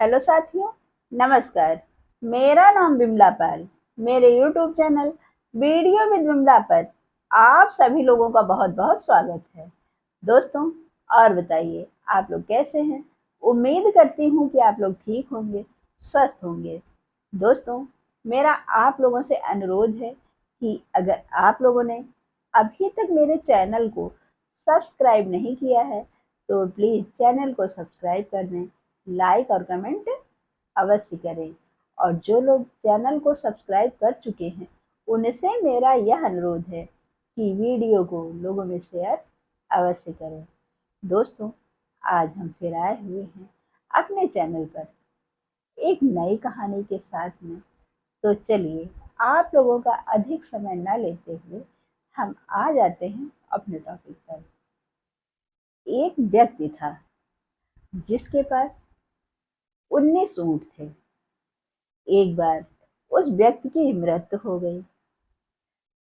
Hello साथियों, नमस्कार। मेरा नाम बिमला पाल। मेरे YouTube channel video with Bimla पर आप सभी लोगों का बहुत बहुत स्वागत है। दोस्तों, और बताइए आप लोग कैसे हैं। उम्मीद करती हूँ कि आप लोग ठीक होंगे, स्वस्थ होंगे। दोस्तों, मेरा आप लोगों से अनुरोध है कि अगर आप लोगों ने अभी तक मेरे चैनल को सब्सक्राइब नहीं किया है तो प्लीज़ चैनल को सब्सक्राइब कर दें, लाइक और कमेंट अवश्य करें। और जो लोग चैनल को सब्सक्राइब कर चुके हैं उनसे मेरा यह अनुरोध है कि वीडियो को लोगों में शेयर अवश्य करें। दोस्तों, आज हम फिर आए हुए हैं अपने चैनल पर एक नई कहानी के साथ में। तो चलिए, आप लोगों का अधिक समय न लेते हुए हम आ जाते हैं अपने टॉपिक पर। एक व्यक्ति था जिसके पास 19 ऊँट थे। एक बार उस व्यक्ति की मृत्यु हो गई।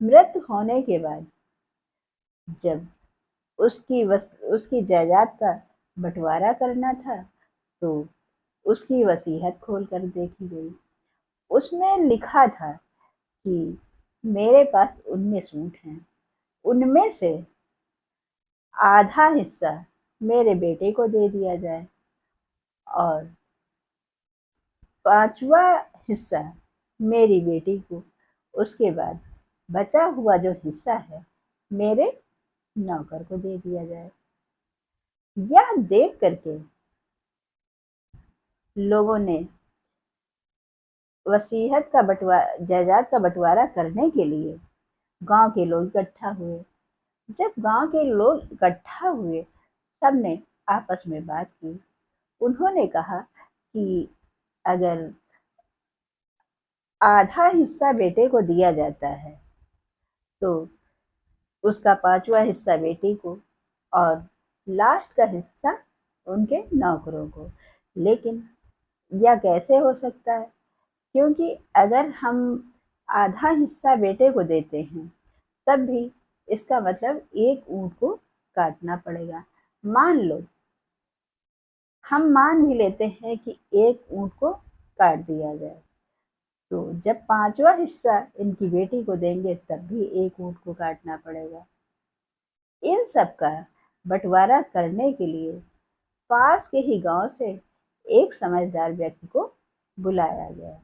मृत्यु होने के बाद जब उसकी जायदाद का बंटवारा करना था तो उसकी वसीयत खोल कर देखी गई। उसमें लिखा था कि मेरे पास 19 ऊँट हैं, उनमें से आधा हिस्सा मेरे बेटे को दे दिया जाए और पांचवा हिस्सा मेरी बेटी को। उसके बाद बचा हुआ जो हिस्सा है मेरे नौकर को दे दिया जाए। यह देख करके लोगों ने जायदाद का बंटवारा करने के लिए गांव के लोग इकट्ठा हुए। जब गांव के लोग इकट्ठा हुए, सबने आपस में बात की। उन्होंने कहा कि अगर आधा हिस्सा बेटे को दिया जाता है तो उसका पांचवा हिस्सा बेटी को और लास्ट का हिस्सा उनके नौकरों को। लेकिन यह कैसे हो सकता है? क्योंकि अगर हम आधा हिस्सा बेटे को देते हैं तब भी इसका मतलब एक ऊँट को काटना पड़ेगा। मान लो, हम मान भी लेते हैं कि एक ऊँट को काट दिया जाए, तो जब पांचवा हिस्सा इनकी बेटी को देंगे तब भी एक ऊँट को काटना पड़ेगा। इन सब का बंटवारा करने के लिए पास के ही गांव से एक समझदार व्यक्ति को बुलाया गया।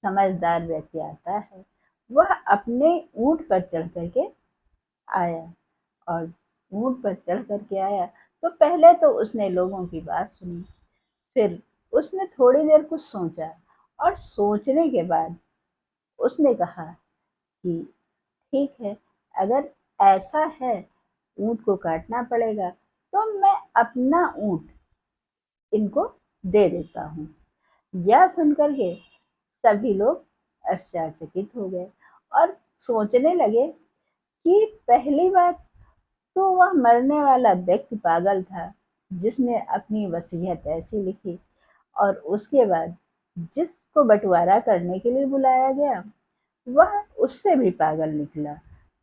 समझदार व्यक्ति आता है, वह अपने ऊँट पर चढ़ करके आया। और ऊँट पर चढ़ करके आया तो पहले तो उसने लोगों की बात सुनी। फिर उसने थोड़ी देर कुछ सोचा और सोचने के बाद उसने कहा कि ठीक है, अगर ऐसा है ऊँट को काटना पड़ेगा तो मैं अपना ऊँट इनको दे देता हूँ। यह सुनकर के सभी लोग आश्चर्यचकित हो गए और सोचने लगे कि पहली बात तो वह मरने वाला व्यक्ति पागल था जिसने अपनी वसीयत ऐसी लिखी, और उसके बाद जिसको बंटवारा करने के लिए बुलाया गया वह उससे भी पागल निकला,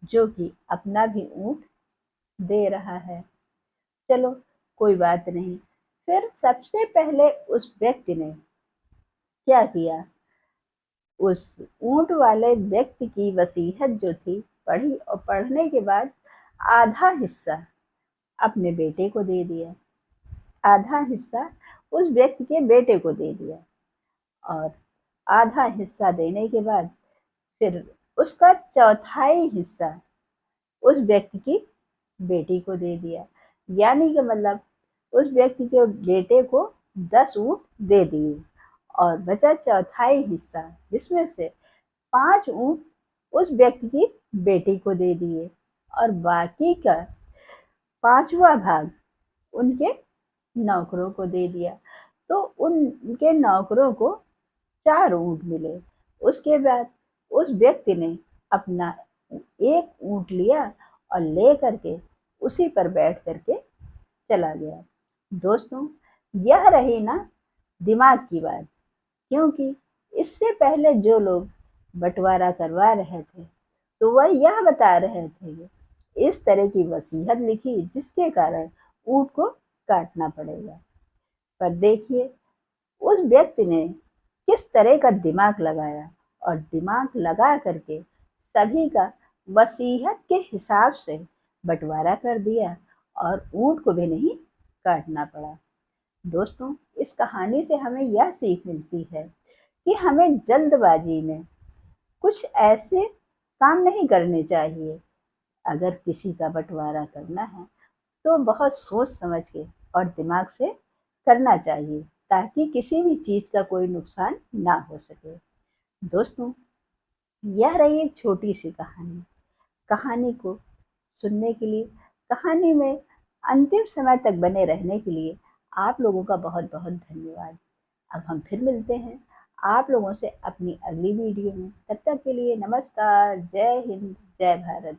जो कि अपना भी ऊँट दे रहा है। चलो, कोई बात नहीं। फिर सबसे पहले उस व्यक्ति ने क्या किया, उस ऊँट वाले व्यक्ति की वसीयत जो थी पढ़ी, और पढ़ने के बाद आधा हिस्सा अपने बेटे को दे दिया, आधा हिस्सा उस व्यक्ति के बेटे को दे दिया, और आधा हिस्सा देने के बाद फिर उसका चौथाई हिस्सा उस व्यक्ति की बेटी को दे दिया। यानी कि मतलब उस व्यक्ति के बेटे को 10 ऊँट दे दिए और बचा चौथाई हिस्सा, जिसमें से 5 ऊँट उस व्यक्ति की बेटी को दे दिए और बाकी का पांचवा भाग उनके नौकरों को दे दिया। तो उनके नौकरों को 4 ऊँट मिले। उसके बाद उस व्यक्ति ने अपना एक ऊँट लिया और ले करके उसी पर बैठ करके चला गया। दोस्तों, यह रही ना दिमाग की बात। क्योंकि इससे पहले जो लोग बंटवारा करवा रहे थे तो वह यह बता रहे थे कि इस तरह की वसीयत लिखी जिसके कारण ऊँट को काटना पड़ेगा। पर देखिए, उस व्यक्ति ने किस तरह का दिमाग लगाया और दिमाग लगा करके सभी का वसीयत के हिसाब से बंटवारा कर दिया और ऊंट को भी नहीं काटना पड़ा। दोस्तों, इस कहानी से हमें यह सीख मिलती है कि हमें जल्दबाजी में कुछ ऐसे काम नहीं करने चाहिए। अगर किसी का बंटवारा करना है तो बहुत सोच समझ के और दिमाग से करना चाहिए, ताकि किसी भी चीज़ का कोई नुकसान ना हो सके। दोस्तों, यह रही एक छोटी सी कहानी। कहानी को सुनने के लिए, कहानी में अंतिम समय तक बने रहने के लिए आप लोगों का बहुत बहुत धन्यवाद। अब हम फिर मिलते हैं आप लोगों से अपनी अगली वीडियो में। तब तक के लिए नमस्कार, जय हिंद, जय भारत।